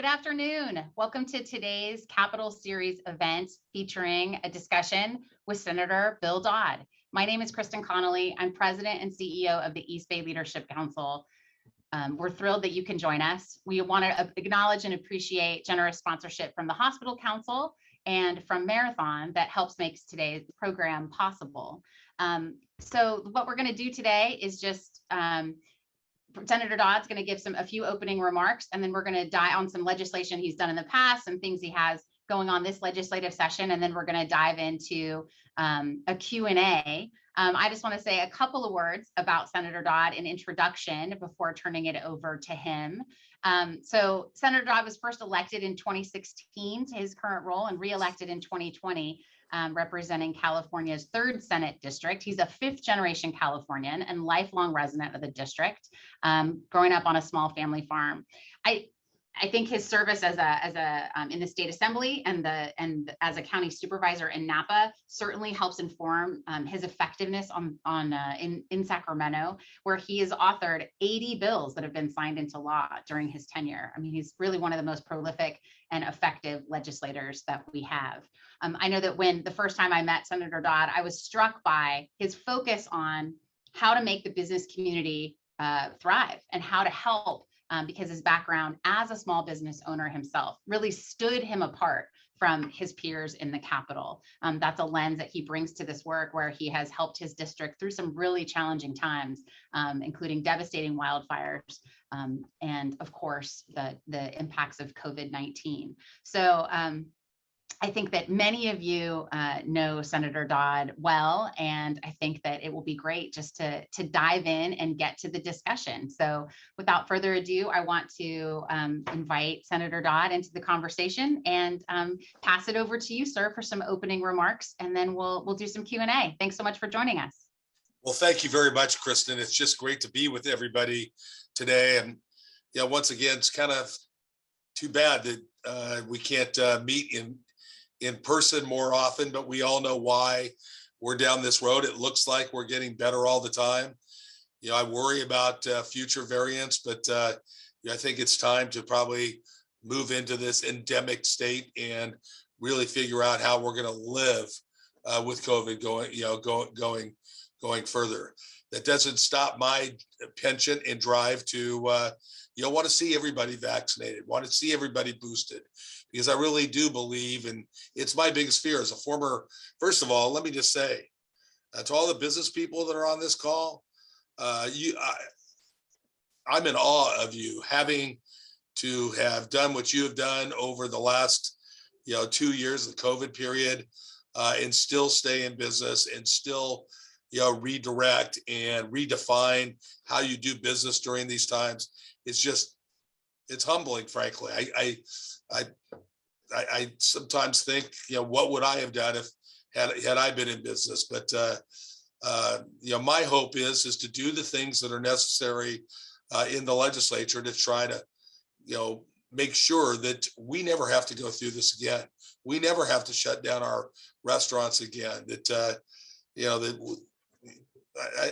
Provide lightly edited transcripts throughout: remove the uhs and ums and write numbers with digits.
Good afternoon. Welcome to today's Capital Series event featuring a discussion with Senator Bill Dodd. My name is Kristin Connelly. I'm President and CEO of the East Bay Leadership Council. We're thrilled that you can join us. We want to acknowledge and appreciate generous sponsorship from the Hospital Council and from Marathon that helps make today's program possible. So what we're going to do today is just Senator Dodd's going to give a few opening remarks, and then we're going to dive on some legislation he's done in the past, some things he has going on this legislative session, and then we're going to dive into a Q&A. I just want to say a couple of words about Senator Dodd in introduction before turning it over to him. So Senator Dodd was first elected in 2016 to his current role and re-elected in 2020. Representing California's 3rd Senate district. He's a 5th-generation Californian and lifelong resident of the district, growing up on a small family farm. I think his service as in the state assembly and as a county supervisor in Napa certainly helps inform his effectiveness in Sacramento, where he has authored 80 bills that have been signed into law during his tenure. I mean, he's really one of the most prolific and effective legislators that we have. I know that when the first time I met Senator Dodd, I was struck by his focus on how to make the business community thrive and how to help. Because his background as a small business owner himself really stood him apart from his peers in the Capitol. That's a lens that he brings to this work, where he has helped his district through some really challenging times, including devastating wildfires, and of course, the impacts of COVID-19. So I think that many of you know Senator Dodd well, and I think that it will be great just to dive in and get to the discussion. So without further ado, I want to invite Senator Dodd into the conversation and pass it over to you, sir, for some opening remarks, and then we'll do some Q&A. Thanks so much for joining us. Well, thank you very much, Kristin. It's just great to be with everybody today. And once again, it's kind of too bad that we can't meet in person more often, but we all know why we're down this road. It looks like we're getting better all the time. I worry about future variants, but I think it's time to probably move into this endemic state and really figure out how we're going to live with COVID going further. That doesn't stop my penchant and drive to want to see everybody vaccinated, want to see everybody boosted, because I really do believe, and it's my biggest fear as a former, first of all, let me just say, to all the business people that are on this call, I'm in awe of you having to have done what you have done over the last 2 years of the COVID period, and still stay in business and still redirect and redefine how you do business during these times. It's humbling, frankly. I sometimes think, what would I have done if had I been in business? But my hope is to do the things that are necessary in the legislature to try to make sure that we never have to go through this again. We never have to shut down our restaurants again.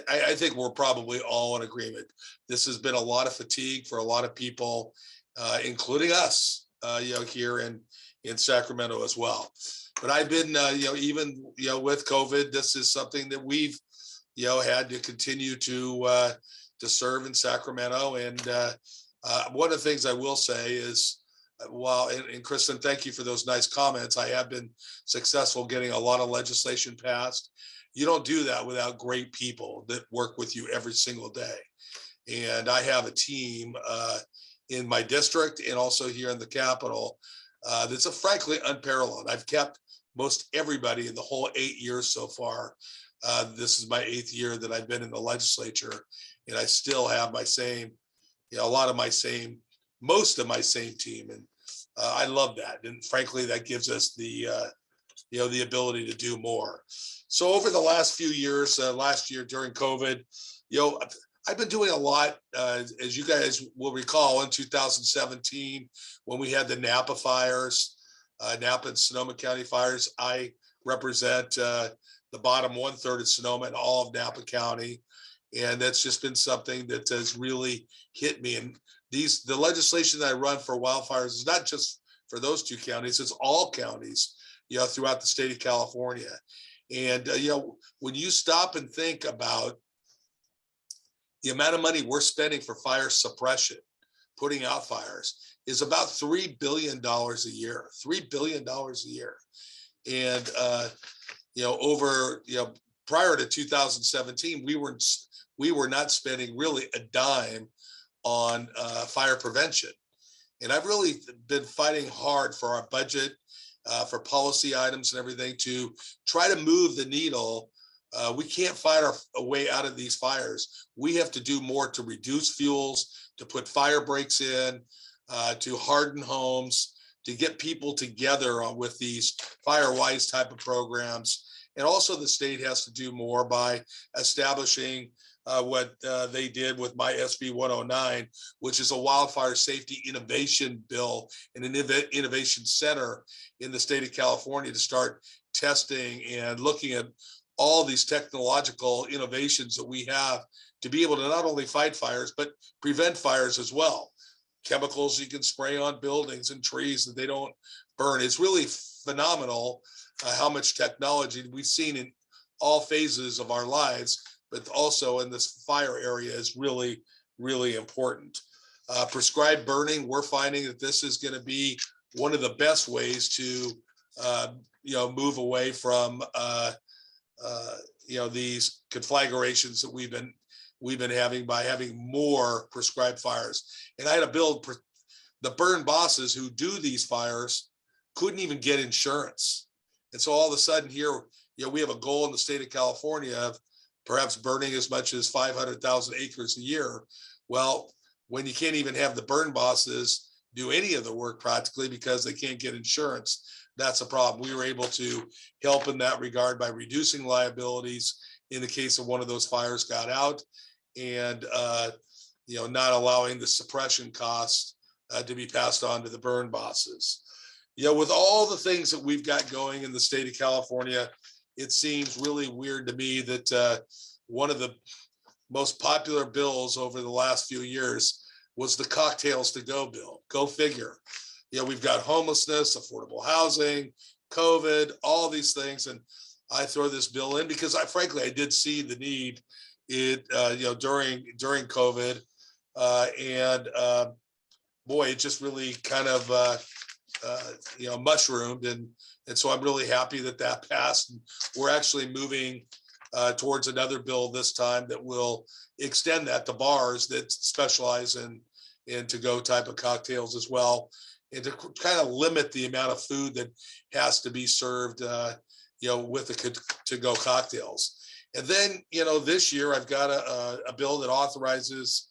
I think we're probably all in agreement. This has been a lot of fatigue for a lot of people, including us, here in Sacramento as well. But I've been, even with COVID, this is something that we've, had to continue to serve in Sacramento. And one of the things I will say is, and Kristin, thank you for those nice comments. I have been successful getting a lot of legislation passed. You don't do that without great people that work with you every single day. And I have a team in my district and also here in the Capitol that's frankly unparalleled. I've kept most everybody in the whole 8 years so far. This is my 8th year that I've been in the legislature, and I still have my same, most of my same team. And I love that. And frankly, that gives us the ability to do more. So over the last few years, last year during COVID, I've been doing a lot, as you guys will recall, in 2017, when we had the Napa fires, Napa and Sonoma County fires. I represent the bottom 1/3 of Sonoma and all of Napa County. And that's just been something that has really hit me. And the legislation that I run for wildfires is not just for those 2 counties, it's all counties, throughout the state of California. And, when you stop and think about the amount of money we're spending for fire suppression, putting out fires, is about $3 billion a year, $3 billion a year. And, prior to 2017, we were not spending really a dime on fire prevention. And I've really been fighting hard for our budget, for policy items and everything to try to move the needle. We can't fight our way out of these fires. We have to do more to reduce fuels, to put fire breaks in, to harden homes, to get people together with these fire-wise type of programs. And also the state has to do more by establishing what they did with my SB 109, which is a wildfire safety innovation bill and an innovation center in the state of California to start testing and looking at all these technological innovations that we have to be able to not only fight fires, but prevent fires as well. Chemicals you can spray on buildings and trees that they don't burn. It's really phenomenal how much technology we've seen in all phases of our lives, but also in this fire area is really, really important. Prescribed burning, we're finding that this is going to be one of the best ways to, move away from, these conflagrations that we've been having by having more prescribed fires. And I had to build the burn bosses who do these fires couldn't even get insurance. And so all of a sudden here, we have a goal in the state of California of perhaps burning as much as 500,000 acres a year. Well, when you can't even have the burn bosses do any of the work practically because they can't get insurance, that's a problem. We were able to help in that regard by reducing liabilities in the case of one of those fires got out, and not allowing the suppression costs to be passed on to the burn bosses. With all the things that we've got going in the state of California, it seems really weird to me that one of the most popular bills over the last few years was the cocktails to go bill. Go figure. We've got homelessness, affordable housing, COVID, all these things. And I throw this bill in because frankly, I did see the need during COVID. Boy, it just really kind of, mushroomed. And so I'm really happy that passed. And we're actually moving towards another bill this time that will extend that to bars that specialize in to-go type of cocktails as well, and to kind of limit the amount of food that has to be served, with the to-go cocktails. And then, this year I've got a bill that authorizes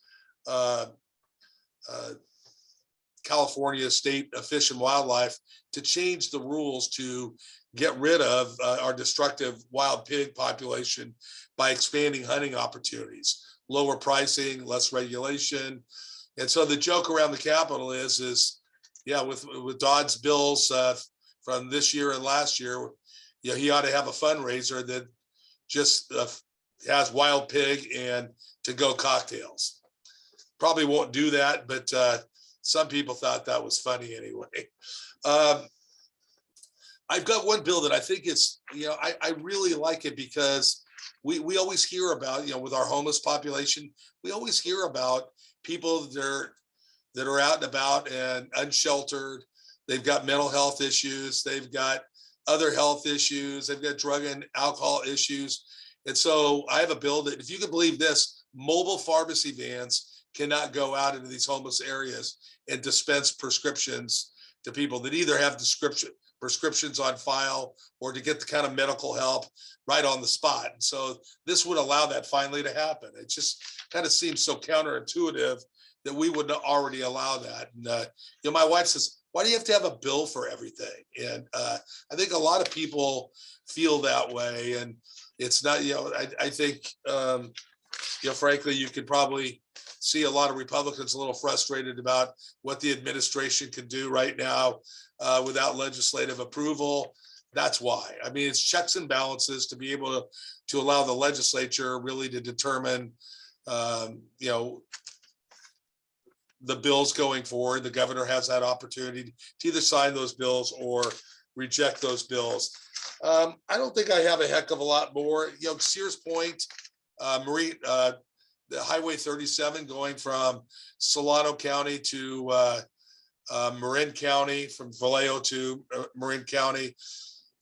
California State of Fish and Wildlife to change the rules to get rid of our destructive wild pig population by expanding hunting opportunities, lower pricing, less regulation. And so the joke around the Capitol is with Dodd's bills from this year and last year, he ought to have a fundraiser that just has wild pig and to-go cocktails. Probably won't do that, but some people thought that was funny anyway. I've got one bill that I think is, I really like it because we always hear about, with our homeless population, we always hear about people that are out and about and unsheltered. They've got mental health issues. They've got other health issues. They've got drug and alcohol issues. And so I have a bill that, if you can believe this, mobile pharmacy vans cannot go out into these homeless areas and dispense prescriptions to people that either have prescriptions on file or to get the kind of medical help right on the spot. And so this would allow that finally to happen. It just kind of seems so counterintuitive that we would already allow that. And my wife says, why do you have to have a bill for everything? And I think a lot of people feel that way. And it's not, I think, frankly, you could probably see a lot of Republicans a little frustrated about what the administration can do right now without legislative approval. That's why. I mean, it's checks and balances to be able to allow the legislature really to determine, you know, the bills going forward. The governor has that opportunity to either sign those bills or reject those bills. I don't think I have a heck of a lot more. You know, Sears Point, Marine, the Highway 37 going from Solano County to Marin County, from Vallejo to Marin County.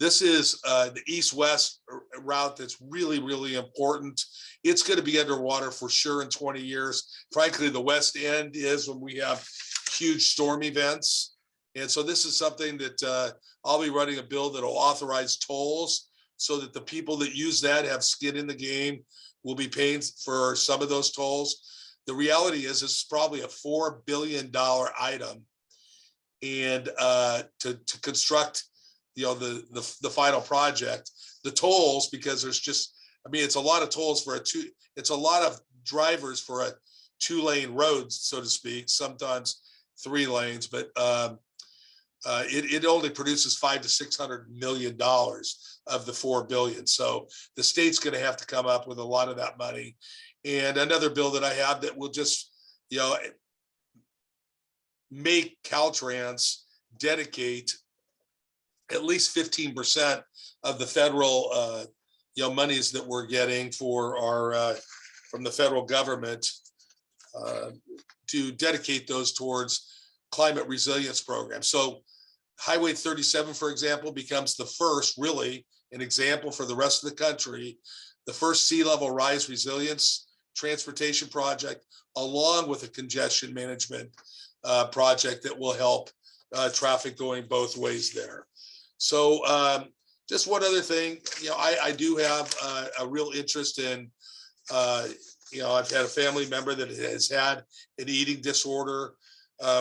This is the east-west route that's really, really important. It's going to be underwater for sure in 20 years. Frankly, the west end is when we have huge storm events. And so this is something that I'll be running a bill that will authorize tolls so that the people that use that have skin in the game will be paying for some of those tolls. The reality is this is probably a $4 billion item. And to construct, you know, the final project, the tolls, because there's just, I mean, it's a lot of tolls for it's a lot of drivers for a 2-lane road, so to speak, sometimes 3 lanes, but it only produces $500 to $600 million of the $4 billion. So the state's going to have to come up with a lot of that money. And another bill that I have that will just, you know, make Caltrans dedicate at least 15% of the federal, you know, monies that we're getting for our from the federal government to dedicate those towards climate resilience programs. So Highway 37, for example, becomes the first, really, an example for the rest of the country, the first sea level rise resilience transportation project, along with a congestion management project that will help traffic going both ways there. So just one other thing, you know, I do have a real interest in, you know, I've had a family member that has had an eating disorder.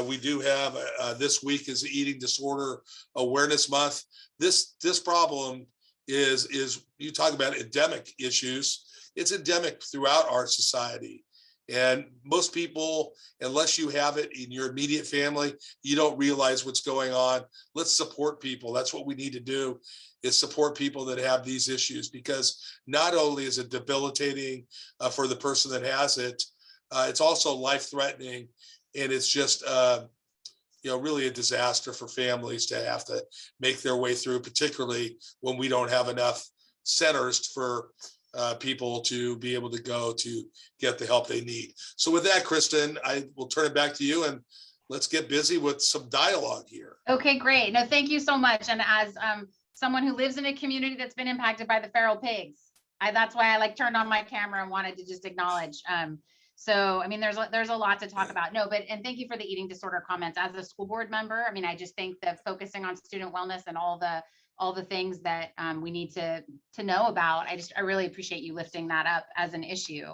We do have this week is the Eating Disorder Awareness Month. This problem is you talk about endemic issues. It's endemic throughout our society. And most people, unless you have it in your immediate family, you don't realize what's going on. Let's support people. That's what we need to do, is support people that have these issues, because not only is it debilitating for the person that has it, it's also life-threatening. And it's just, you know, really a disaster for families to have to make their way through, particularly when we don't have enough centers for people to be able to go to get the help they need. So with that, Kristin, I will turn it back to you, and let's get busy with some dialogue here. Okay, great. No, thank you so much. And as someone who lives in a community that's been impacted by the feral pigs, that's why I turned on my camera and wanted to just acknowledge. So, I mean, there's a lot to talk about. No, and thank you for the eating disorder comments. As a school board member, I mean, I just think that focusing on student wellness and all the things that we need to know about, I really appreciate you lifting that up as an issue.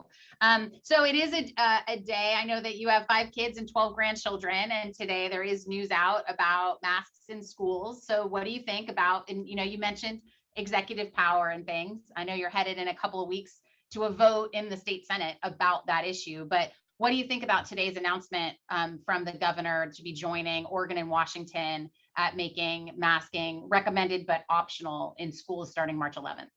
So it is a day. I know that you have 5 kids and 12 grandchildren, and today there is news out about masks in schools. So what do you think about, and you know, you mentioned executive power and things. I know you're headed in a couple of weeks to a vote in the state Senate about that issue, but what do you think about today's announcement from the governor to be joining Oregon and Washington at making masking recommended but optional in schools starting March 11th?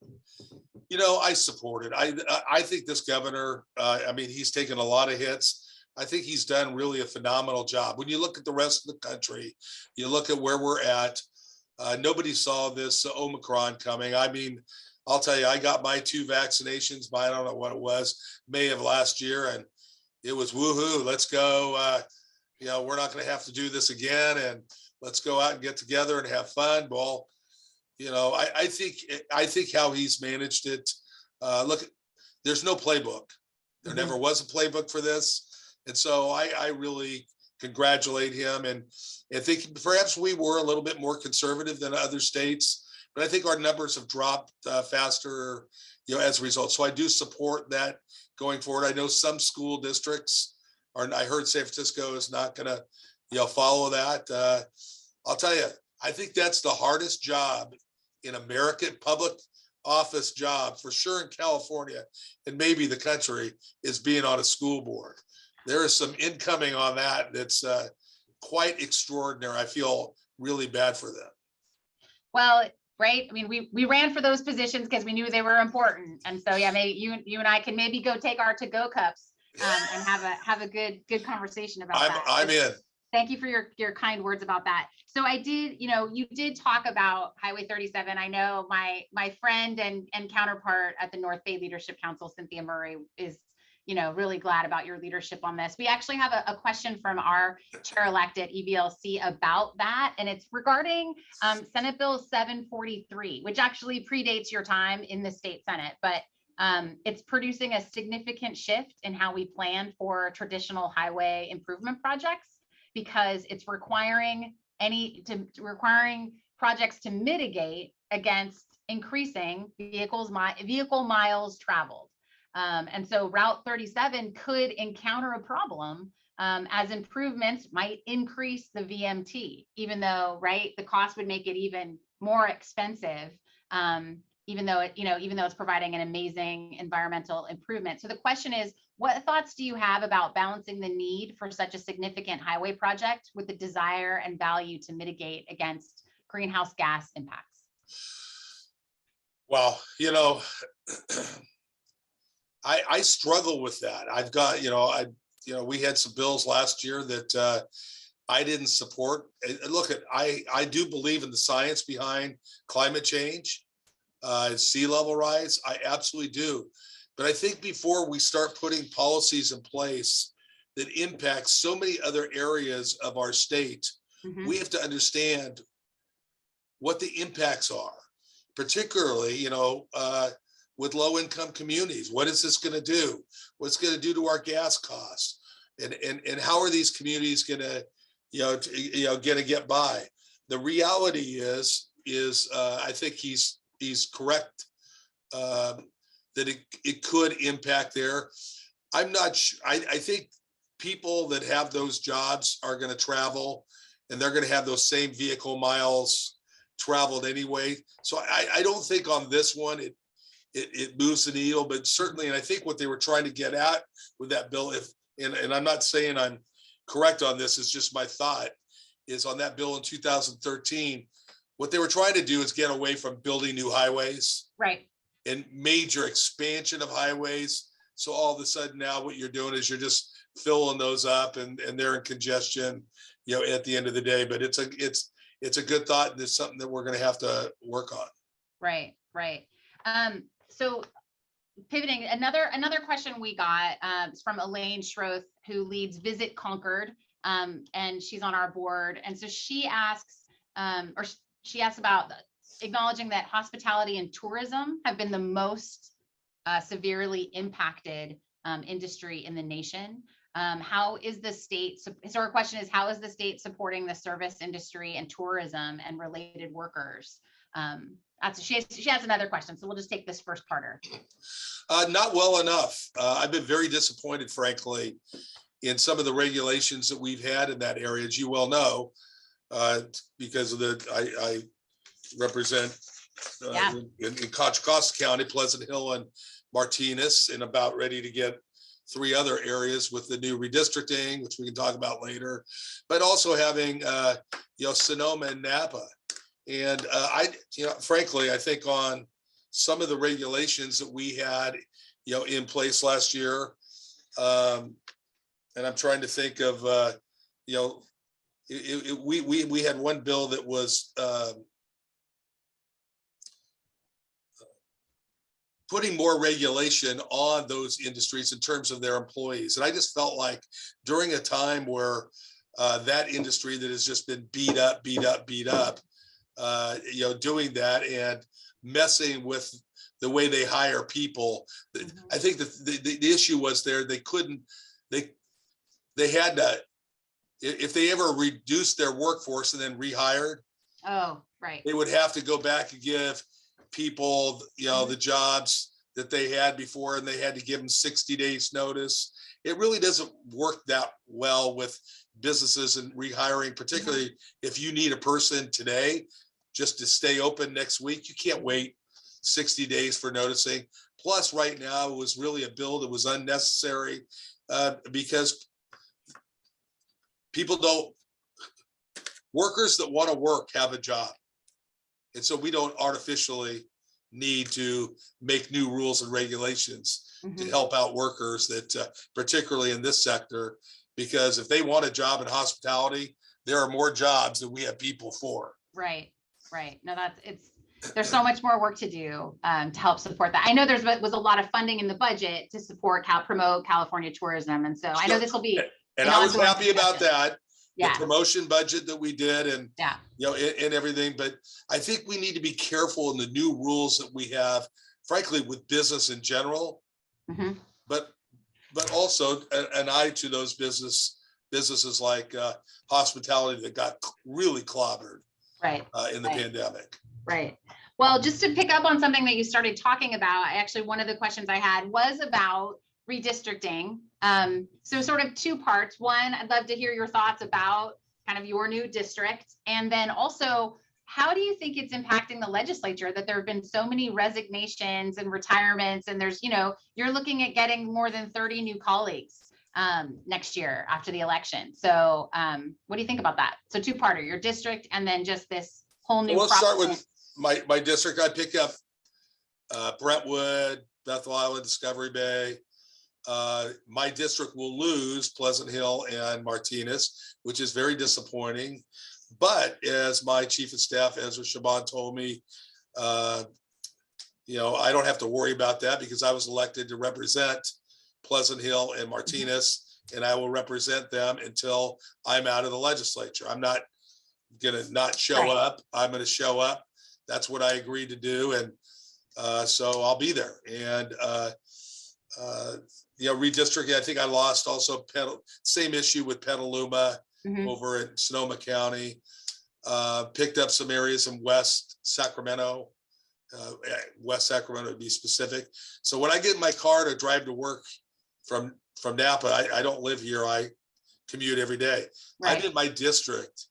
You know, I support it. I think this governor, I mean, he's taken a lot of hits. I think he's done really a phenomenal job. When you look at the rest of the country, you look at where we're at, nobody saw this Omicron coming. I mean, I'll tell you, I got my 2 vaccinations by, I don't know what it was, May of last year, and it was woohoo, let's go. You know, we're not going to have to do this again, and let's go out and get together and have fun. Well, you know, I think how he's managed it. Look, there's no playbook. There never was a playbook for this, and so I really congratulate him and think perhaps we were a little bit more conservative than other states, but I think our numbers have dropped faster, you know, as a result. So I do support that going forward. I know some school districts are. I heard San Francisco is not going to, you know, follow that. I'll tell you, I think that's the hardest job in America, public office job for sure in California and maybe the country, is being on a school board. There is some incoming on that that's quite extraordinary. I feel really bad for them. Well, right? I mean, we ran for those positions because we knew they were important. And so, yeah, maybe you and I can maybe go take our to-go cups and have a good conversation about that. I'm in. Thank you for your kind words about that. So I did, you did talk about Highway 37. I know my friend and counterpart at the North Bay Leadership Council, Cynthia Murray, is really glad about your leadership on this. We actually have a question from our chair-elect at EVLC about that, and it's regarding Senate Bill 743, which actually predates your time in the state Senate, but it's producing a significant shift in how we plan for traditional highway improvement projects, because it's requiring projects to mitigate against increasing vehicle miles traveled. And so Route 37 could encounter a problem as improvements might increase the VMT, even though, right, the cost would make it even more expensive, even though it's providing an amazing environmental improvement. So the question is, what thoughts do you have about balancing the need for such a significant highway project with the desire and value to mitigate against greenhouse gas impacts? Well, I struggle with that. I've got, we had some bills last year that I didn't support. Look, I do believe in the science behind climate change, sea level rise. I absolutely do. But I think before we start putting policies in place that impact so many other areas of our state, we have to understand what the impacts are, particularly, with low income communities. What is this going to do? What's going to do to our gas costs? And how are these communities going to, going to get by? The reality is I think he's correct that it could impact there. I'm not sure. I think people that have those jobs are going to travel, and they're going to have those same vehicle miles traveled anyway. So I don't think on this one it moves the needle, but certainly, and I think what they were trying to get at with that bill, and I'm not saying I'm correct on this, it's just my thought, is on that bill in 2013, what they were trying to do is get away from building new highways. Right. And major expansion of highways. So all of a sudden now what you're doing is you're just filling those up and they're in congestion, at the end of the day. But it's a good thought, and it's something that we're going to have to work on. Right. So pivoting, another question we got is from Elaine Schroth, who leads Visit Concord, and she's on our board. And so she asks about acknowledging that hospitality and tourism have been the most severely impacted industry in the nation. How is the state, so her question is, how is the state supporting the service industry and tourism and related workers? She has another question, so we'll just take this first parter. Not well enough. I've been very disappointed, frankly, in some of the regulations that we've had in that area, as you well know, because of I represent in Contra Costa County, Pleasant Hill, and Martinez, and about ready to get 3 other areas with the new redistricting, which we can talk about later, but also having Sonoma and Napa. And frankly, I think on some of the regulations that we had in place last year, and I'm trying to think of we had one bill that was putting more regulation on those industries in terms of their employees. And I just felt like during a time where that industry that has just been beat up, doing that and messing with the way they hire people. I think that the issue was there, they had to, if they ever reduced their workforce and then rehired, they would have to go back and give people, the jobs that they had before, and they had to give them 60 days notice. It really doesn't work that well with businesses and rehiring, particularly if you need a person today just to stay open next week. You can't wait 60 days for noticing. Plus, right now, it was really a bill that was unnecessary because workers that want to work have a job. And so we don't artificially need to make new rules and regulations to help out workers that, particularly in this sector, because if they want a job in hospitality, there are more jobs than we have people for. Right. No, there's so much more work to do to help support that. I know was a lot of funding in the budget to promote California tourism. And so I know this will be. And I was happy about that. Yeah. The promotion budget that we did and, yeah, and everything. But I think we need to be careful in the new rules that we have, frankly, with business in general, but also an eye to those businesses like hospitality that got really clobbered in the pandemic. Right. Well, just to pick up on something that you started talking about, one of the questions I had was about redistricting. So sort of two parts. One, I'd love to hear your thoughts about kind of your new district. And then also, how do you think it's impacting the legislature that there have been so many resignations and retirements? And there's, you're looking at getting more than 30 new colleagues next year after the election. So what do you think about that? So two-parter, your district, and then just this whole new We'll start with my district. I pick up Brentwood, Bethel Island, Discovery Bay. My district will lose Pleasant Hill and Martinez, which is very disappointing. But as my chief of staff, Ezra Shaban, told me, I don't have to worry about that because I was elected to represent Pleasant Hill and Martinez, and I will represent them until I'm out of the legislature. I'm not going to not show up. I'm going to show up. That's what I agreed to do. And so I'll be there. And, redistricting, I think I lost also same issue with Petaluma over in Sonoma County. Picked up some areas in West Sacramento, to be specific. So when I get in my car to drive to work from Napa, I don't live here. I commute every day. I'm in my district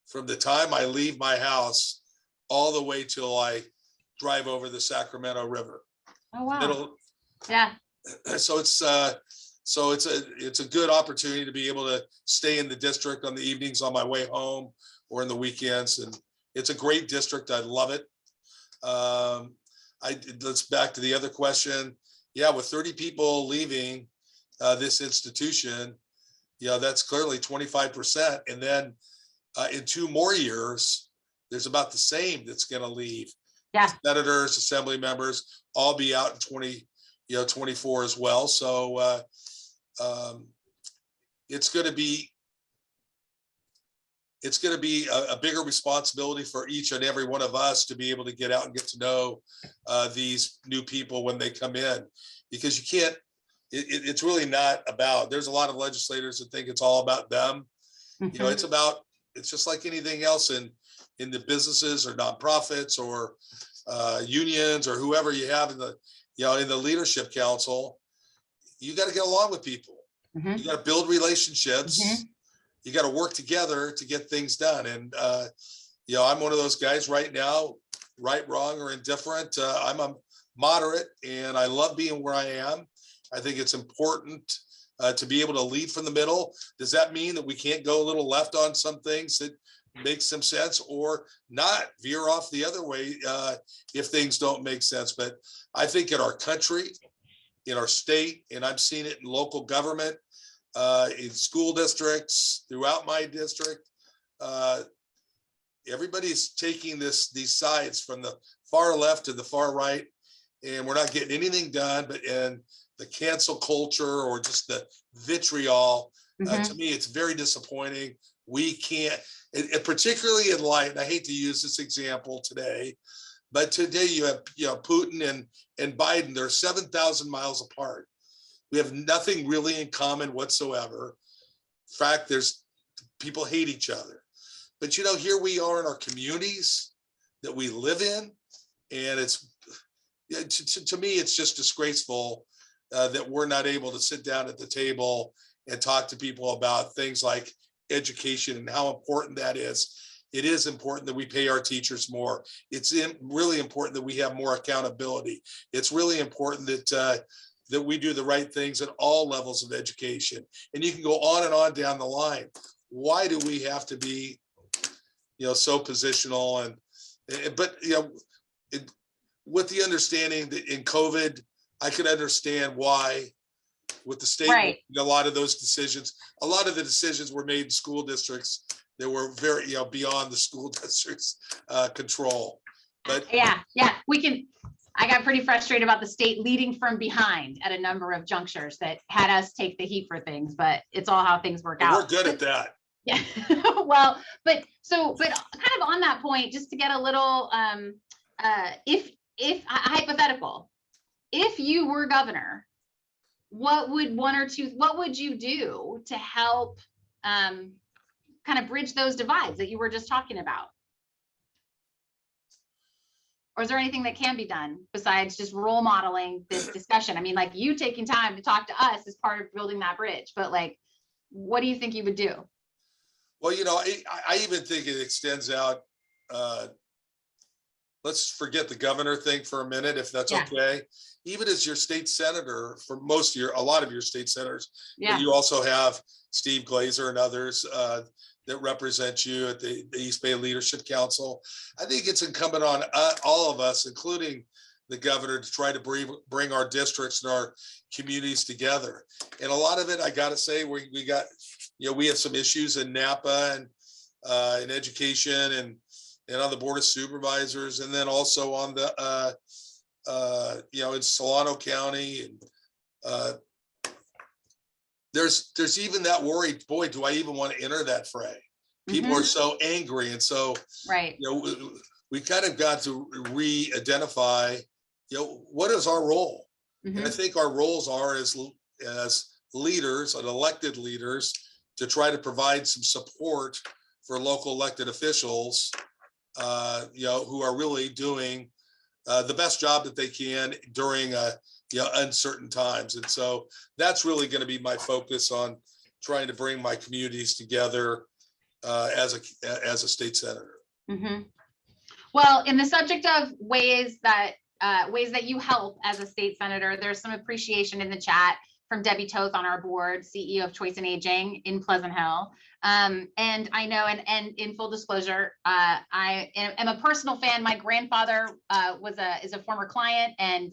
from the time I leave my house all the way till I drive over the Sacramento River. Oh, wow. Yeah. So it's a good opportunity to be able to stay in the district on the evenings on my way home or in the weekends. And it's a great district. I love it. Let's back to the other question. Yeah. With 30 people leaving this institution, that's clearly 25%. And then in 2 more years, there's about the same that's going to leave. Yeah. Senators, assembly members, all be out in 24 as well. So it's going to be a bigger responsibility for each and every one of us to be able to get out and get to know these new people when they come in, because you can't. It's really not about. There's a lot of legislators that think it's all about them. It's just like anything else in the businesses or nonprofits or unions or whoever you have in the leadership council. You got to get along with people. You got to build relationships. You got to work together to get things done. And I'm one of those guys right now, right, wrong, or indifferent. I'm a moderate, and I love being where I am. I think it's important to be able to lead from the middle. Does that mean that we can't go a little left on some things that make some sense, or not veer off the other way if things don't make sense? But I think in our country, in our state, and I've seen it in local government, in school districts, throughout my district, everybody's taking these sides from the far left to the far right, and we're not getting anything done. But in the cancel culture or just the vitriol, to me, it's very disappointing. We can't, particularly in light, and I hate to use this example today, but today you have Putin and Biden. They're 7,000 miles apart. We have nothing really in common whatsoever. In fact, there's people hate each other. But here we are in our communities that we live in, and it's to me, it's just disgraceful that we're not able to sit down at the table and talk to people about things like education and how important that is. It is important that we pay our teachers more. It's really important that we have more accountability. It's really important that we do the right things at all levels of education. And you can go on and on down the line. Why do we have to be, so positional But with the understanding that in COVID, I could understand why with the state, Right. a lot of those decisions, a lot of the decisions were made in school districts that were very, beyond the school district's control. But yeah, I got pretty frustrated about the state leading from behind at a number of junctures that had us take the heat for things, but it's all how things work out. We're good at that. Yeah. Well, but kind of on that point, just to get a little, if hypothetical, if you were governor, what would you do to help kind of bridge those divides that you were just talking about? Or is there anything that can be done besides just role modeling this discussion? I mean, like, you taking time to talk to us is part of building that bridge, but like, what do you think you would do? Well, I even think it extends out. Let's forget the governor thing for a minute, if that's okay. Even as your state senator, for a lot of your state senators, you also have Steve Glazer and others that represent you at the East Bay Leadership Council. I think it's incumbent on all of us, including the governor, to try to bring our districts and our communities together. And a lot of it, I got to say, we got, we have some issues in Napa and in education and on the Board of Supervisors, and then also on the in Solano County, and there's even that worry, boy, do I even want to enter that fray? People are so angry, and so we kind of got to re-identify what is our role. And I think our roles are as leaders and elected leaders to try to provide some support for local elected officials who are really doing the best job that they can during uncertain times. And so that's really going to be my focus on trying to bring my communities together as a state senator. Well, in the subject of ways that you help as a state senator, there's some appreciation in the chat from Debbie Toth on our board, CEO of Choice and Aging in Pleasant Hill. And I know, and in full disclosure, I am a personal fan. My grandfather is a former client, and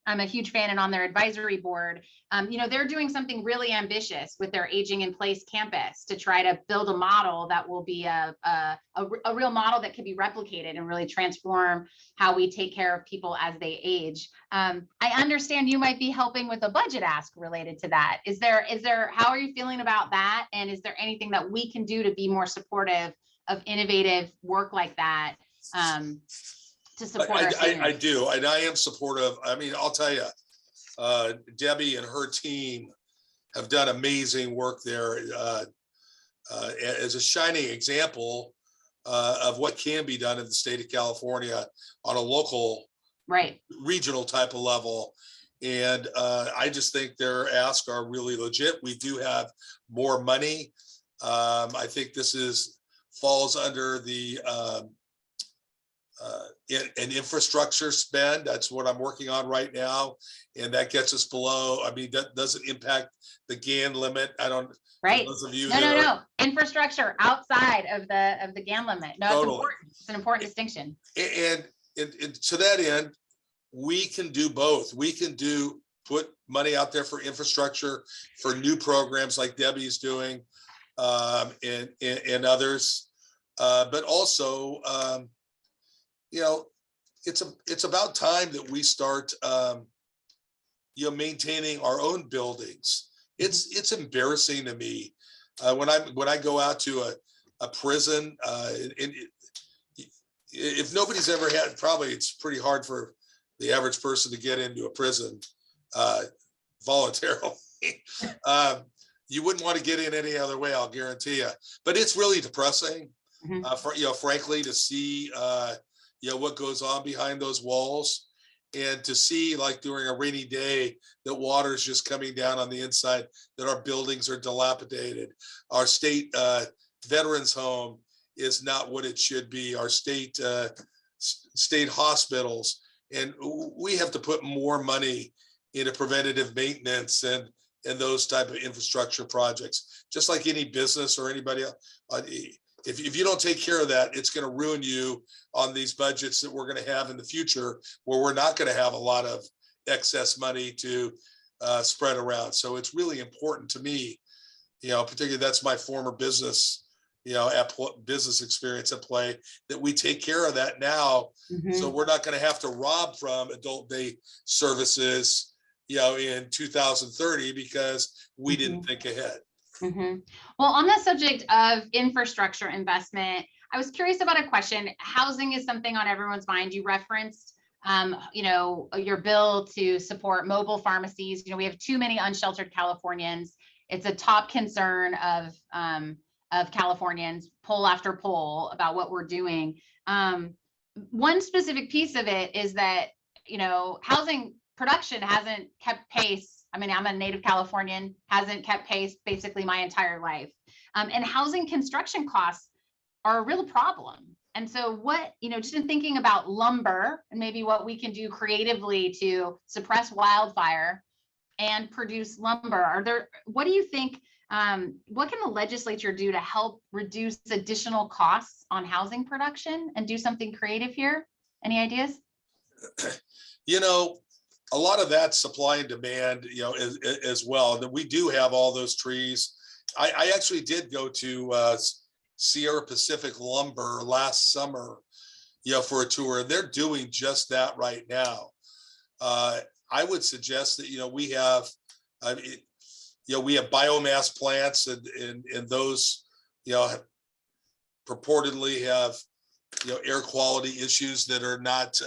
I'm a huge fan and on their advisory board. They're doing something really ambitious with their Aging in Place campus to try to build a model that will be a real model that can be replicated and really transform how we take care of people as they age. I understand you might be helping with a budget ask related to that. How are you feeling about that? And is there anything that we can do to be more supportive of innovative work like that? To support I do, and I am supportive. I mean, I'll tell you, Debbie and her team have done amazing work there as a shining example of what can be done in the state of California on a local, regional type of level. And I just think their asks are really legit. We do have more money. I think this falls under the an infrastructure spend. That's what I'm working on right now, and that gets us below. I mean, that doesn't impact the GAN limit. I don't. Those of you no. Infrastructure outside of the GAN limit. No, totally. It's important. It's an important distinction. And to that end, we can do both. We can put money out there for infrastructure, for new programs like Debbie's doing, and others, but also. It's about time that we start, maintaining our own buildings. It's embarrassing to me when I go out to a prison. If nobody's ever had, probably it's pretty hard for the average person to get into a prison voluntarily. You wouldn't want to get in any other way, I'll guarantee you. But it's really depressing, frankly, to see. What goes on behind those walls, and to see, like, during a rainy day, that water is just coming down on the inside, that our buildings are dilapidated. Our state veterans home is not what it should be. Our state hospitals, and we have to put more money into preventative maintenance and those type of infrastructure projects, just like any business or anybody else. if you don't take care of that, it's going to ruin you on these budgets that we're going to have in the future, where we're not going to have a lot of excess money to spread around. So it's really important to me, particularly that's my former business, business experience at play, that we take care of that now. So we're not going to have to rob from adult day services, in 2030 because we didn't think ahead. Well, on the subject of infrastructure investment, I was curious about a question. Housing is something on everyone's mind. You referenced, your bill to support mobile pharmacies. We have too many unsheltered Californians. It's a top concern of Californians, poll after poll, about what we're doing. One specific piece of it is that, housing production hasn't kept pace. I mean, I'm a native Californian, hasn't kept pace basically my entire life. And housing construction costs are a real problem. And so what, just in thinking about lumber and maybe what we can do creatively to suppress wildfire and produce lumber, what do you think, what can the legislature do to help reduce additional costs on housing production and do something creative here? Any ideas? A lot of that supply and demand, as well. And we do have all those trees. I actually did go to Sierra Pacific Lumber last summer, for a tour. They're doing just that right now. I would suggest that, we have biomass plants and those, purportedly have, air quality issues that are not,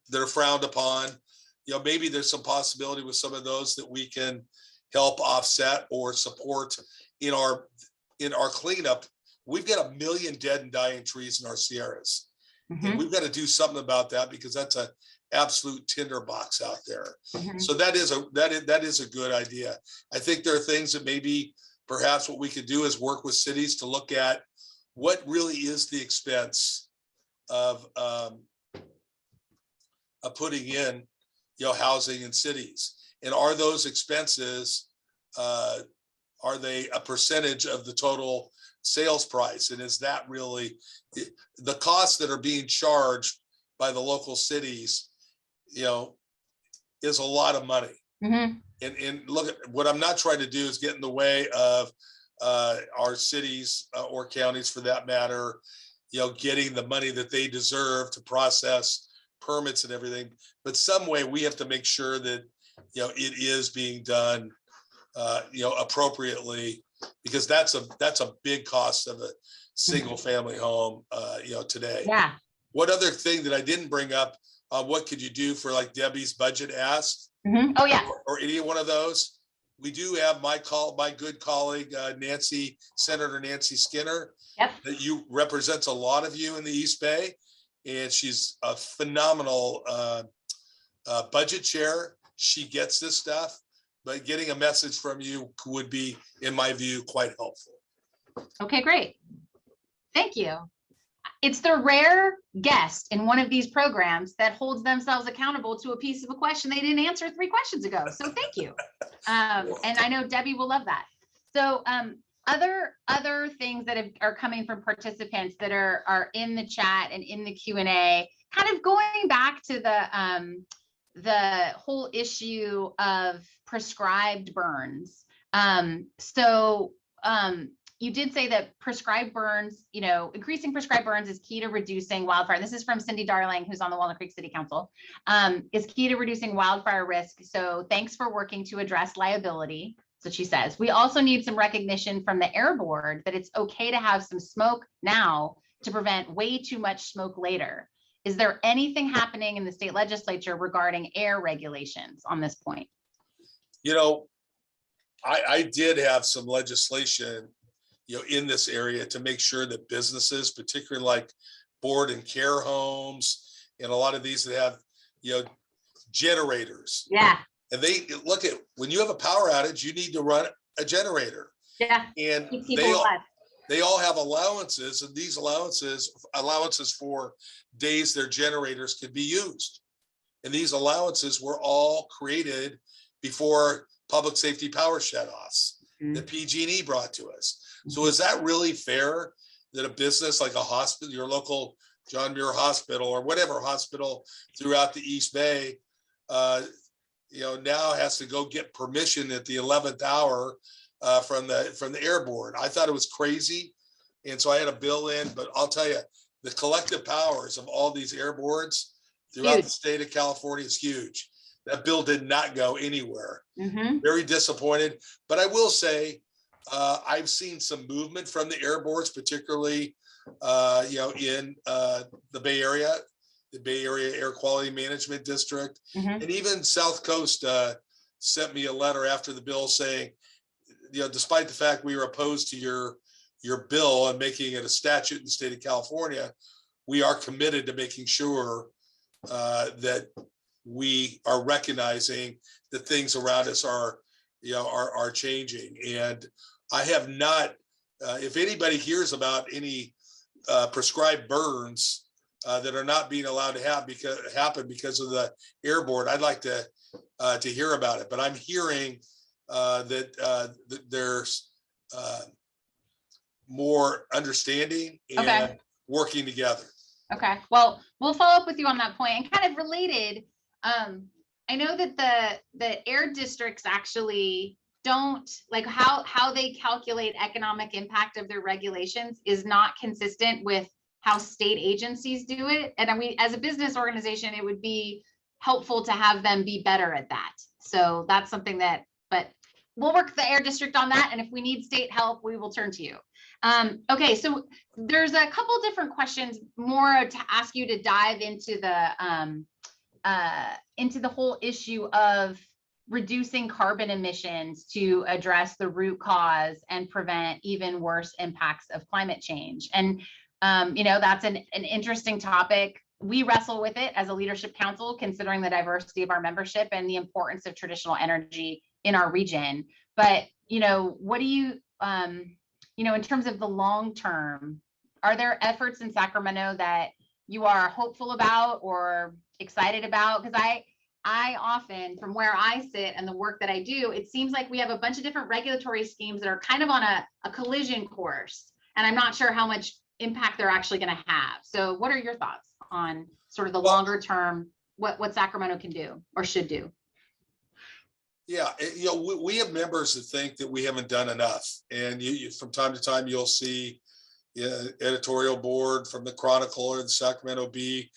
that are frowned upon. Maybe there's some possibility with some of those that we can help offset or support in our cleanup. We've got 1 million dead and dying trees in our Sierras. And we've got to do something about that, because that's an absolute tinderbox out there. So that is a good idea. I think there are things that maybe perhaps what we could do is work with cities to look at what really is the expense of putting in, housing in cities, and are those expenses, are they a percentage of the total sales price? And is that really the costs that are being charged by the local cities, is a lot of money. And look, what I'm not trying to do is get in the way of our cities or counties, for that matter, getting the money that they deserve to process permits and everything. But some way we have to make sure that, it is being done, appropriately, because that's a big cost of a single family home, today. Yeah. What other thing that I didn't bring up, what could you do for like Debbie's budget ask? Oh yeah. Or any one of those? We do have my good colleague, Senator Nancy Skinner. Yep. That you represents a lot of you in the East Bay. And she's a phenomenal budget chair. She gets this stuff, but getting a message from you would be, in my view, quite helpful. Okay, great. Thank you. It's the rare guest in one of these programs that holds themselves accountable to a piece of a question they didn't answer 3 questions ago. So thank you. And I know Debbie will love that. So other things that are coming from participants that are in the chat and in the Q&A, kind of going back to the whole issue of prescribed burns. You did say that prescribed burns, increasing prescribed burns is key to reducing wildfire. This is from Cindy Darling, who's on the Walnut Creek City Council, is key to reducing wildfire risk. So thanks for working to address liability. So she says, we also need some recognition from the Air Board that it's okay to have some smoke now to prevent way too much smoke later. Is there anything happening in the state legislature regarding air regulations on this point? I did have some legislation, in this area to make sure that businesses, particularly like board and care homes, and a lot of these that have, generators. Yeah. And they look at, when you have a power outage, you need to run a generator. Yeah. And they all have allowances, and these allowances for days their generators could be used. And these allowances were all created before public safety power shutoffs. that PG&E brought to us. So is that really fair that a business like a hospital, your local John Muir Hospital or whatever hospital throughout the East Bay, now has to go get permission at the 11th hour from the air board? I thought it was crazy. And so I had a bill in, but I'll tell you, the collective powers of all these air boards throughout the state of California is huge. That bill did not go anywhere. Very disappointed. But I will say, I've seen some movement from the air boards, particularly, in the Bay Area Air Quality Management District, and even South Coast sent me a letter after the bill saying, despite the fact we were opposed to your bill and making it a statute in the state of California, we are committed to making sure that we are recognizing that things around us are changing. And I have not, if anybody hears about any prescribed burns that are not being allowed to happen because of the air board, I'd like to hear about it. But I'm hearing that there's more understanding and working together. Okay. Well, we'll follow up with you on that point. And kind of related, I know that the air districts actually don't, like, how they calculate economic impact of their regulations is not consistent with how state agencies do it. And we, as a business organization, it would be helpful to have them be better at that. So that's something but we'll work the air district on that. And if we need state help, we will turn to you. Okay, so there's a couple different questions more to ask you to dive into the whole issue of reducing carbon emissions to address the root cause and prevent even worse impacts of climate change. And that's an interesting topic. We wrestle with it as a leadership council, considering the diversity of our membership and the importance of traditional energy in our region. But, what do you, in terms of the long term, are there efforts in Sacramento that you are hopeful about or excited about? Because I often, from where I sit and the work that I do, it seems like we have a bunch of different regulatory schemes that are kind of on a collision course, and I'm not sure how much impact they're actually going to have. So what are your thoughts on sort of the longer term, what Sacramento can do or should do? Yeah, we have members that think that we haven't done enough, and you from time to time you'll see editorial board from the Chronicle or the Sacramento Bee,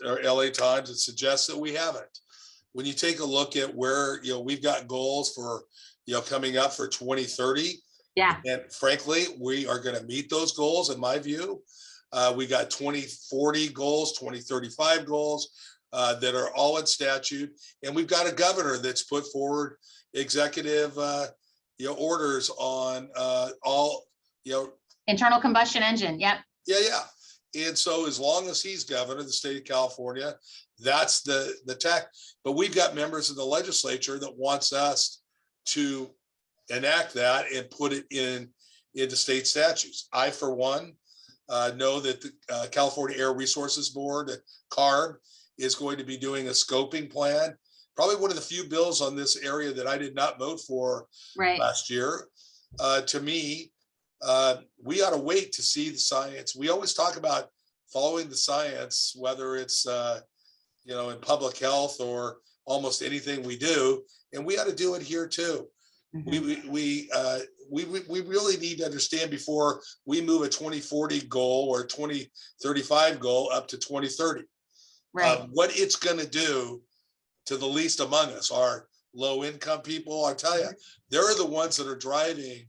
or LA Times, that suggests that we haven't. When you take a look at where we've got goals for coming up for 2030, and frankly we are going to meet those goals. In my view, we got 2040 goals, 2035 goals. That are all in statute, and we've got a governor that's put forward executive orders on all internal combustion engine. Yep. Yeah. And so as long as he's governor of the state of California, that's the tack. But we've got members of the legislature that wants us to enact that and put it into state statutes. I, for one, know that the California Air Resources Board, CARB, is going to be doing a scoping plan. Probably one of the few bills on this area that I did not vote for last year. To me, we ought to wait to see the science. We always talk about following the science, whether it's in public health or almost anything we do, and we ought to do it here too. Mm-hmm. We really need to understand before we move a 2040 goal or 2035 goal up to 2030. What it's going to do to the least among us, our low income people. I tell you, they're the ones that are driving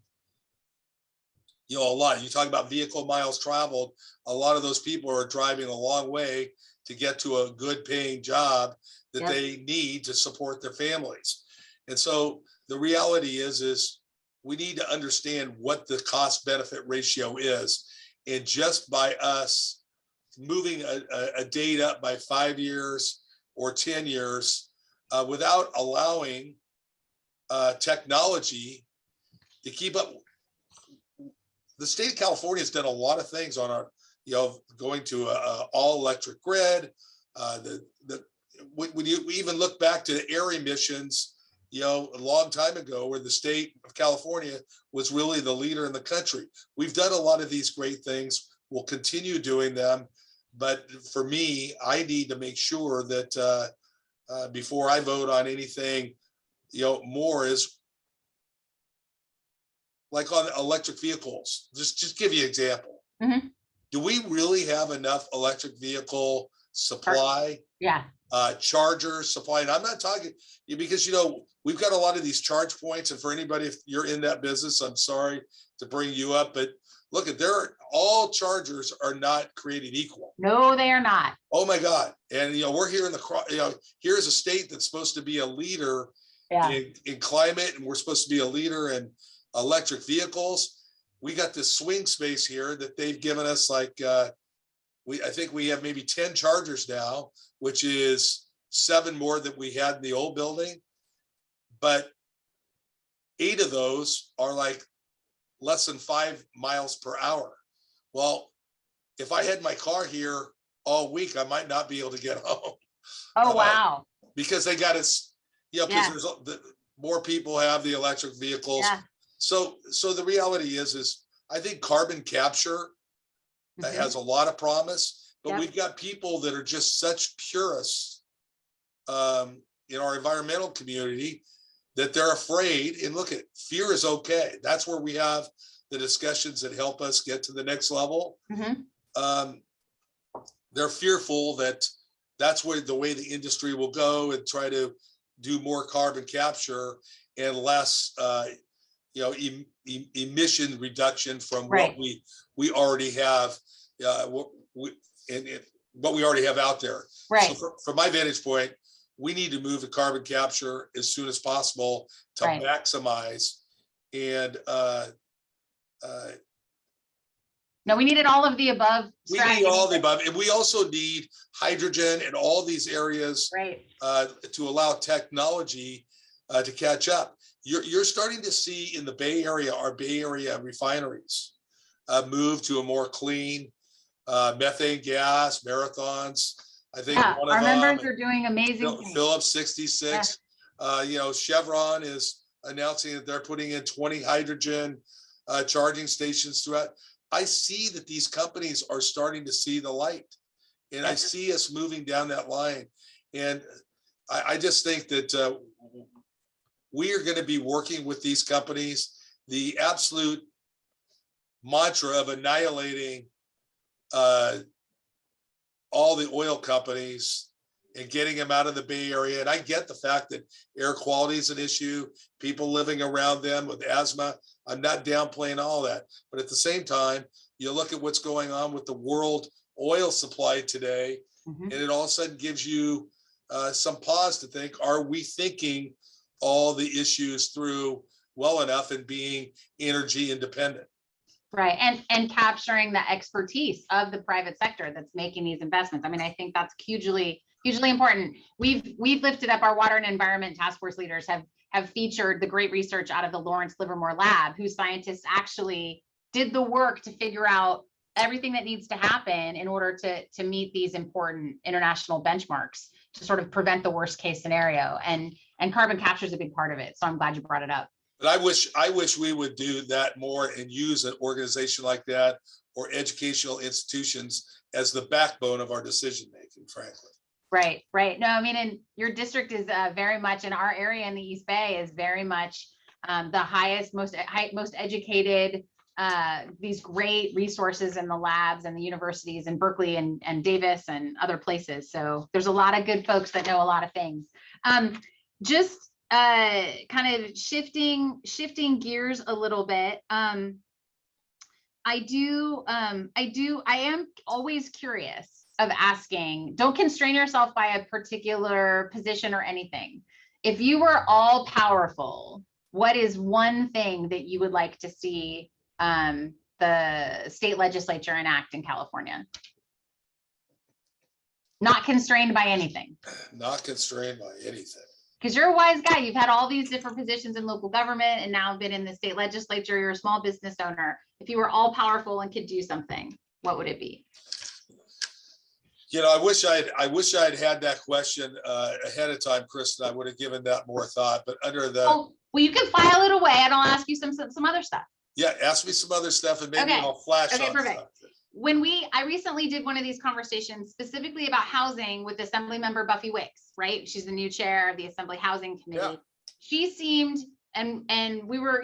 a lot. You talk about vehicle miles traveled. A lot of those people are driving a long way to get to a good paying job that they need to support their families. And so the reality is we need to understand what the cost benefit ratio is. And just by us moving a date up by 5 years or 10 years without allowing technology to keep up. The state of California has done a lot of things on our, going to a all electric grid. When you even look back to the air emissions a long time ago, where the state of California was really the leader in the country. We've done a lot of these great things. We'll continue doing them. But for me, I need to make sure that before I vote on anything, more is like on electric vehicles. Just give you an example. Mhm. Do we really have enough electric vehicle supply? Yeah. Chargers supply? And I'm not talking, because we've got a lot of these charge points, and for anybody, if you're in that business, I'm sorry to bring you up, but look, all chargers are not created equal. No, they are not. Oh my God. And we're here in here's a state that's supposed to be a leader in climate, and we're supposed to be a leader in electric vehicles. We got this swing space here that they've given us, like I think we have maybe 10 chargers now, which is 7 more than we had in the old building. But 8 of those are like less than 5 miles per hour. Well, if I had my car here all week, I might not be able to get home. Oh, wow. Because they got us, because more people have the electric vehicles. Yeah. So the reality is I think carbon capture has a lot of promise, but we've got people that are just such purists in our environmental community that they're afraid. And look, fear is okay. That's where we have the discussions that help us get to the next level. They're fearful that that's where the way the industry will go and try to do more carbon capture and less emission reduction from what we already have, what we already have out there. Right. So from my vantage point, we need to move to carbon capture as soon as possible to maximize. And no, we needed all of the above. We need all the above, and we also need hydrogen in all these areas to allow technology to catch up. You're starting to see in the Bay Area, our Bay Area refineries move to a more clean methane gas, Marathons. I think one of our them, members are doing amazing things. Phillips 66. Chevron is announcing that they're putting in 20 hydrogen charging stations throughout. I see that these companies are starting to see the light, and I see us moving down that line. And I just think that we are going to be working with these companies. The absolute mantra of annihilating all the oil companies and getting them out of the Bay Area. And I get the fact that air quality is an issue, people living around them with asthma. I'm not downplaying all that. But at the same time, you look at what's going on with the world oil supply today, and it all of a sudden gives you some pause to think, are we thinking all the issues through well enough and being energy independent? Right. And capturing the expertise of the private sector that's making these investments. I mean, I think that's hugely important. We've lifted up our water and environment task force leaders have featured the great research out of the Lawrence Livermore lab, whose scientists actually did the work to figure out everything that needs to happen in order to meet these important international benchmarks to sort of prevent the worst case scenario. And carbon capture is a big part of it. So I'm glad you brought it up. But I wish we would do that more and use an organization like that or educational institutions as the backbone of our decision making, frankly. Right. No, I mean, and your district is very much in our area in the East Bay is very much the highest, most educated, these great resources in the labs and the universities in Berkeley and Davis and other places. So there's a lot of good folks that know a lot of things. Just kind of shifting gears a little bit. I am always curious of asking, don't constrain yourself by a particular position or anything. If you were all powerful, what is one thing that you would like to see the state legislature enact in California? Not constrained by anything. Not constrained by anything. Because you're a wise guy. You've had all these different positions in local government and now been in the state legislature. You're a small business owner. If you were all powerful and could do something, what would it be? I wish I'd had that question ahead of time, Kristin. I would have given that more thought. But under the well, you can file it away, and I'll ask you some other stuff. Yeah, ask me some other stuff, and maybe I'll flash on perfect. stuff. I recently did one of these conversations specifically about housing with Assembly Member Buffy Wicks, right? She's the new chair of the Assembly Housing Committee. Yeah. She seemed, and we were,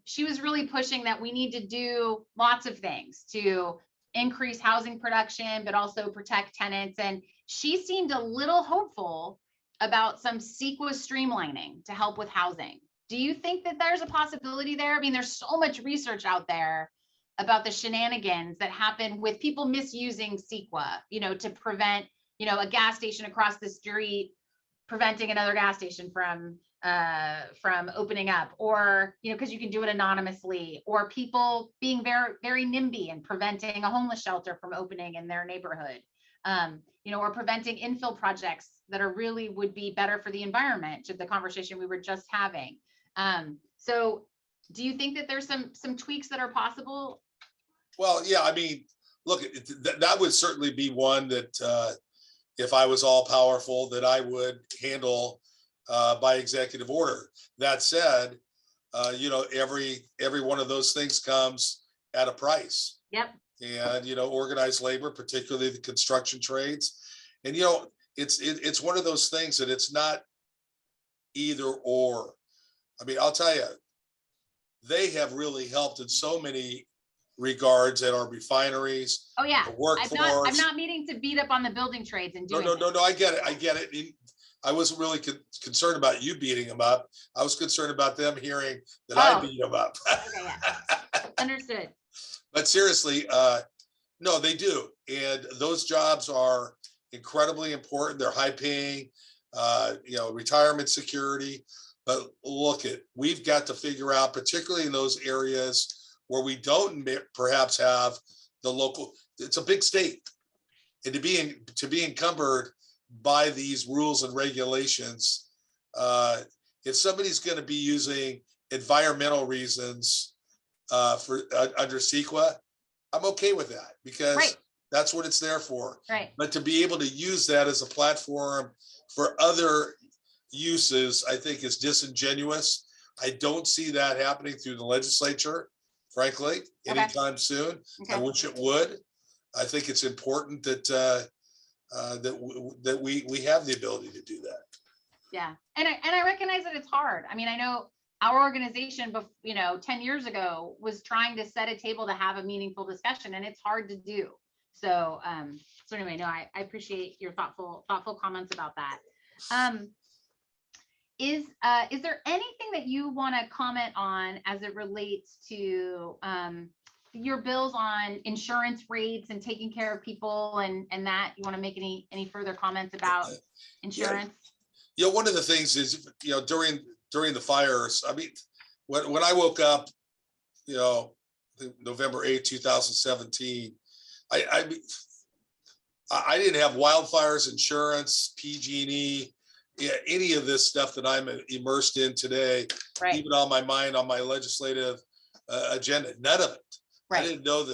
she was really pushing that we need to do lots of things to increase housing production, but also protect tenants. And she seemed a little hopeful about some CEQA streamlining to help with housing. Do you think that there's a possibility there? I mean, there's so much research out there about the shenanigans that happen with people misusing CEQA, to prevent, a gas station across the street preventing another gas station from opening up, or, because you can do it anonymously, or people being very, very NIMBY and preventing a homeless shelter from opening in their neighborhood, or preventing infill projects that are really would be better for the environment, to the conversation we were just having. So do you think that there's some tweaks that are possible? Well, yeah, I mean, look, that would certainly be one that if I was all powerful, that I would handle by executive order. That said, every one of those things comes at a price. Yep. And organized labor, particularly the construction trades, and it's one of those things that it's not either or. I mean, I'll tell you, they have really helped in so many regards at our refineries. Oh yeah, the workforce. I'm not meaning to beat up on the building trades and doing. No. I get it. I wasn't really concerned about you beating them up. I was concerned about them hearing that I beat them up. Okay, yeah. Understood. But seriously, no, they do, and those jobs are incredibly important. They're high paying, retirement security. But we've got to figure out, particularly in those areas where we don't perhaps have the local. It's a big state, and to be encumbered by these rules and regulations, if somebody's going to be using environmental reasons for under CEQA, I'm okay with that, because that's what it's there for. Right. But to be able to use that as a platform for other uses, I think is disingenuous. I don't see that happening through the legislature, frankly, anytime soon. I wish it would. I think it's important that that we have the ability to do that. Yeah, and I recognize that it's hard. I mean, I know our organization, 10 years ago was trying to set a table to have a meaningful discussion, and it's hard to do. So, so anyway, no, I appreciate your thoughtful comments about that. Is there anything that you want to comment on as it relates to your bills on insurance rates and taking care of people, and that you want to make any further comments about insurance? Yeah, one of the things is, during the fires, I mean, when I woke up, November 8, 2017, I didn't have wildfires insurance, PG&E, any of this stuff that I'm immersed in today, even on my mind, on my legislative agenda, none of it. I didn't know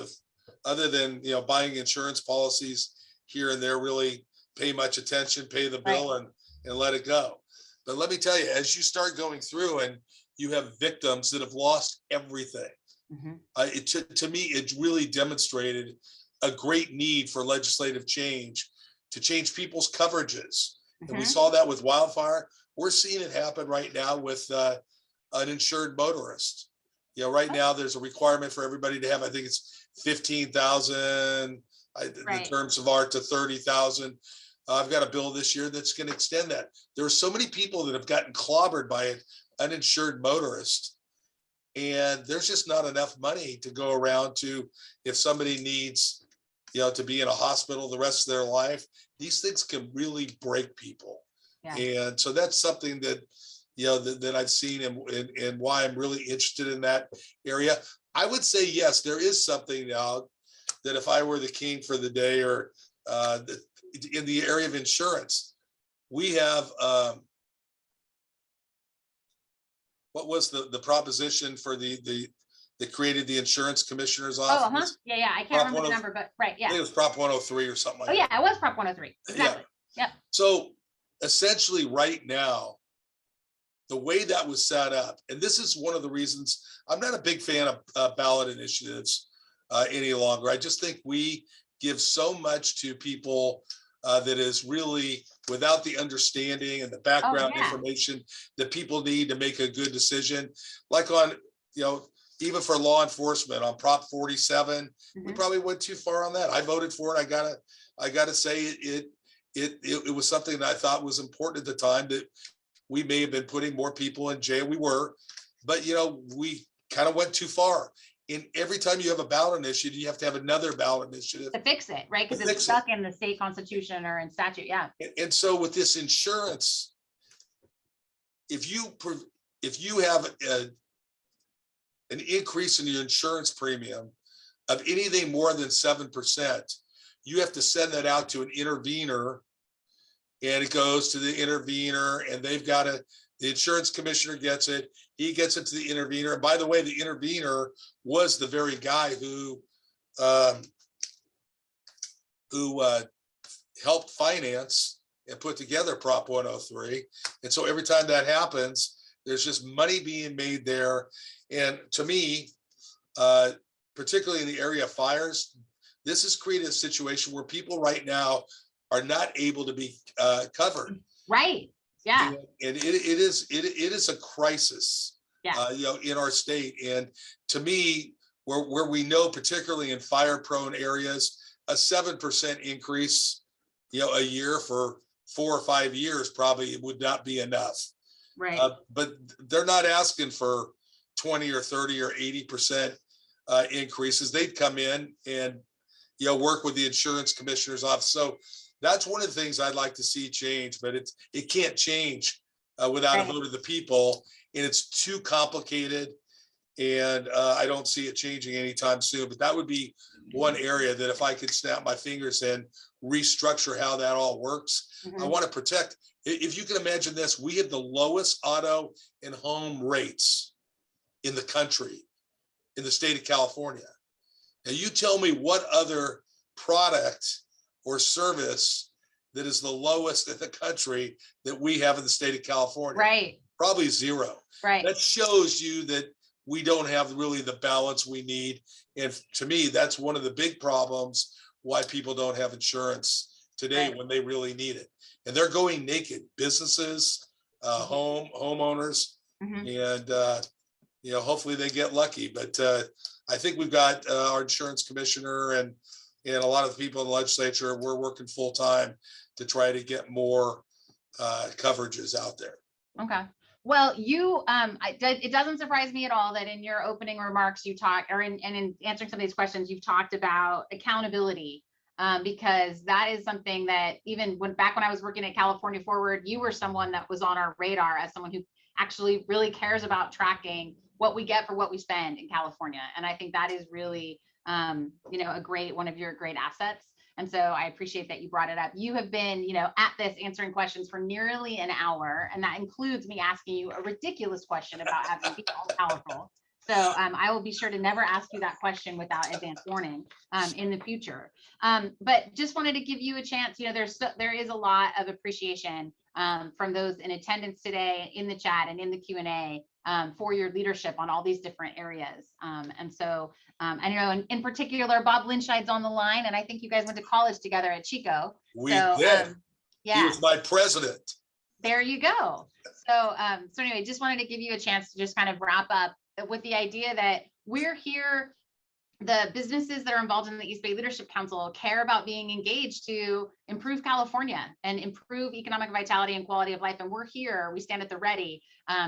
other than, buying insurance policies here and there, really pay much attention, pay the bill and let it go. But let me tell you, as you start going through and you have victims that have lost everything, to me, it really demonstrated a great need for legislative change to change people's coverages. And we saw that with wildfire. We're seeing it happen right now with uninsured motorists. Right now there's a requirement for everybody to have, I think it's 15,000, the terms of art to 30,000. I've got a bill this year that's going to extend that. There are so many people that have gotten clobbered by an uninsured motorist, and there's just not enough money to go around to, if somebody needs, to be in a hospital the rest of their life. These things can really break people. And so that's something that, that I've seen, and why I'm really interested in that area. I would say, yes, there is something now that if I were the king for the day, or in the area of insurance, we have, what was the proposition for the that created the insurance commissioner's Oh, office. yeah. I can't Prop remember the 10 number, but right, I yeah. think it was Prop 103 or something like Oh, that. yeah, it was Prop 103. Exactly. Yep. So essentially right now, the way that was set up, and this is one of the reasons I'm not a big fan of ballot initiatives any longer. I just think we give so much to people that is really without the understanding and the background information that people need to make a good decision. Like on, even for law enforcement on Prop 47, we probably went too far on that. I voted for it. I gotta say it was something that I thought was important at the time, that we may have been putting more people in jail. We were, but we kind of went too far. And every time you have a ballot initiative, you have to have another ballot initiative to fix it, right? Because it's stuck in the state constitution or in statute. Yeah. And so with this insurance, if you have an increase in your insurance premium of anything more than 7%, you have to send that out to an intervener, and it goes to the intervener, and the insurance commissioner gets it. He gets it to the intervener. And by the way, the intervener was the very guy who helped finance and put together Prop 103. And so every time that happens, there's just money being made there. And to me, particularly in the area of fires, this has created a situation where people right now are not able to be covered. Right. Yeah. And it is a crisis, in our state. And to me, where we know, particularly in fire prone areas, a 7% increase, a year for 4 or 5 years probably would not be enough. Right. But they're not asking for 20 or 30 or 80% increases. They'd come in and work with the insurance commissioner's office. So that's one of the things I'd like to see change, but it can't change without a vote of the people, and it's too complicated, and I don't see it changing anytime soon. But that would be one area that if I could snap my fingers and restructure how that all works. I want to protect. If you can imagine this, we have the lowest auto and home rates in the country, in the state of California. Now you tell me what other product or service that is the lowest in the country that we have in the state of California. Right. Probably zero. Right. That shows you that we don't have really the balance we need. And to me, that's one of the big problems why people don't have insurance today when they really need it. And they're going naked, businesses, homeowners, and hopefully they get lucky. But I think we've got our insurance commissioner and a lot of the people in the legislature, we're working full time to try to get more coverages out there. Okay. Well, it doesn't surprise me at all that in your opening remarks you talked, or in answering some of these questions, you've talked about accountability, because that is something that even back when I was working at California Forward, you were someone that was on our radar as someone who actually really cares about tracking what we get for what we spend in California. And I think that is really, one of your great assets. And so I appreciate that you brought it up. You have been, at this answering questions for nearly an hour, and that includes me asking you a ridiculous question about having to be all powerful. So I will be sure to never ask you that question without advance warning in the future. But just wanted to give you a chance. There is a lot of appreciation from those in attendance today, in the chat and in the Q&A, for your leadership on all these different areas. And so I know in particular, Bob Linschide's on the line, and I think you guys went to college together at Chico. We did. He was my president. There you go. So anyway, just wanted to give you a chance to just kind of wrap up with the idea that we're here. The businesses that are involved in the East Bay Leadership Council care about being engaged to improve California and improve economic vitality and quality of life. And we're here, we stand at the ready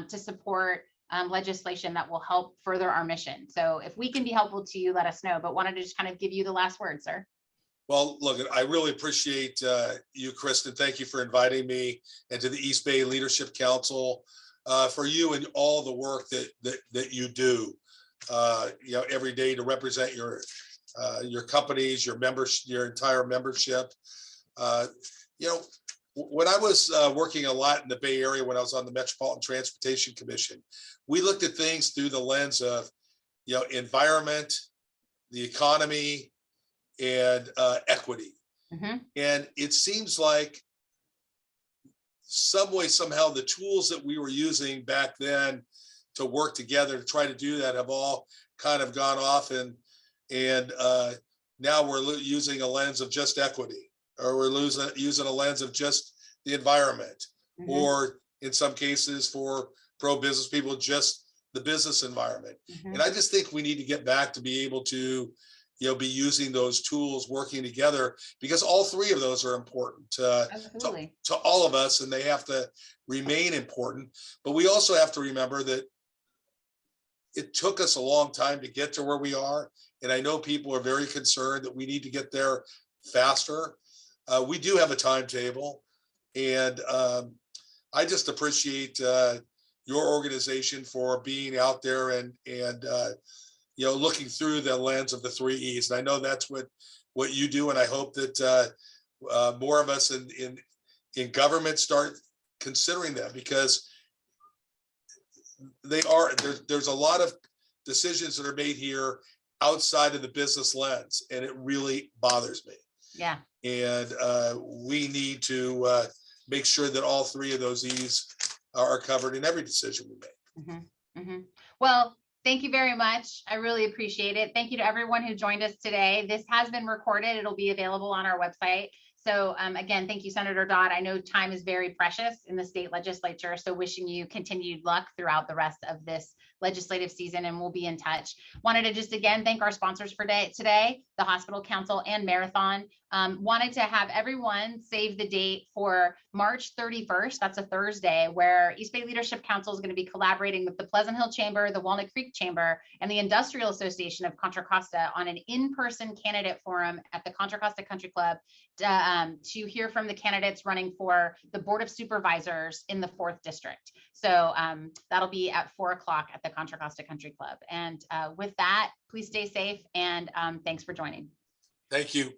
to support legislation that will help further our mission. So if we can be helpful to you, let us know, but wanted to just kind of give you the last word, sir. Well, look, I really appreciate you, Kristin. Thank you for inviting me, and to the East Bay Leadership Council for you and all the work that you do. Every day to represent your companies, your members, your entire membership. When I was working a lot in the Bay Area, when I was on the Metropolitan Transportation Commission, we looked at things through the lens of, environment, the economy, and equity. And it seems like some way, somehow, the tools that we were using back then to work together to try to do that have all kind of gone off, and now we're using a lens of just equity, or we're using a lens of just the environment, or in some cases for pro-business people, just the business environment. And I just think we need to get back to be able to be using those tools, working together, because all three of those are important to all of us, and they have to remain important. But we also have to remember that it took us a long time to get to where we are. And I know people are very concerned that we need to get there faster. We do have a timetable, and I just appreciate your organization for being out there and looking through the lens of the 3 E's. And I know that's what you do. And I hope that more of us in government start considering that, because there's a lot of decisions that are made here outside of the business lens, and it really bothers me. Yeah. And we need to make sure that all three of those E's are covered in every decision we make. Well, thank you very much. I really appreciate it. Thank you to everyone who joined us today. This has been recorded. It'll be available on our website. So again, thank you, Senator Dodd. I know time is very precious in the state legislature, so wishing you continued luck throughout the rest of this legislative season, and we'll be in touch. Wanted to just again thank our sponsors for today, the Hospital Council and Marathon. Wanted to have everyone save the date for March 31st. That's a Thursday, where East Bay Leadership Council is going to be collaborating with the Pleasant Hill Chamber, the Walnut Creek Chamber, and the Industrial Association of Contra Costa on an in-person candidate forum at the Contra Costa Country Club to hear from the candidates running for the Board of Supervisors in the 4th District. So that'll be at 4 o'clock at the Contra Costa Country Club. And with that, please stay safe, and thanks for joining. Thank you.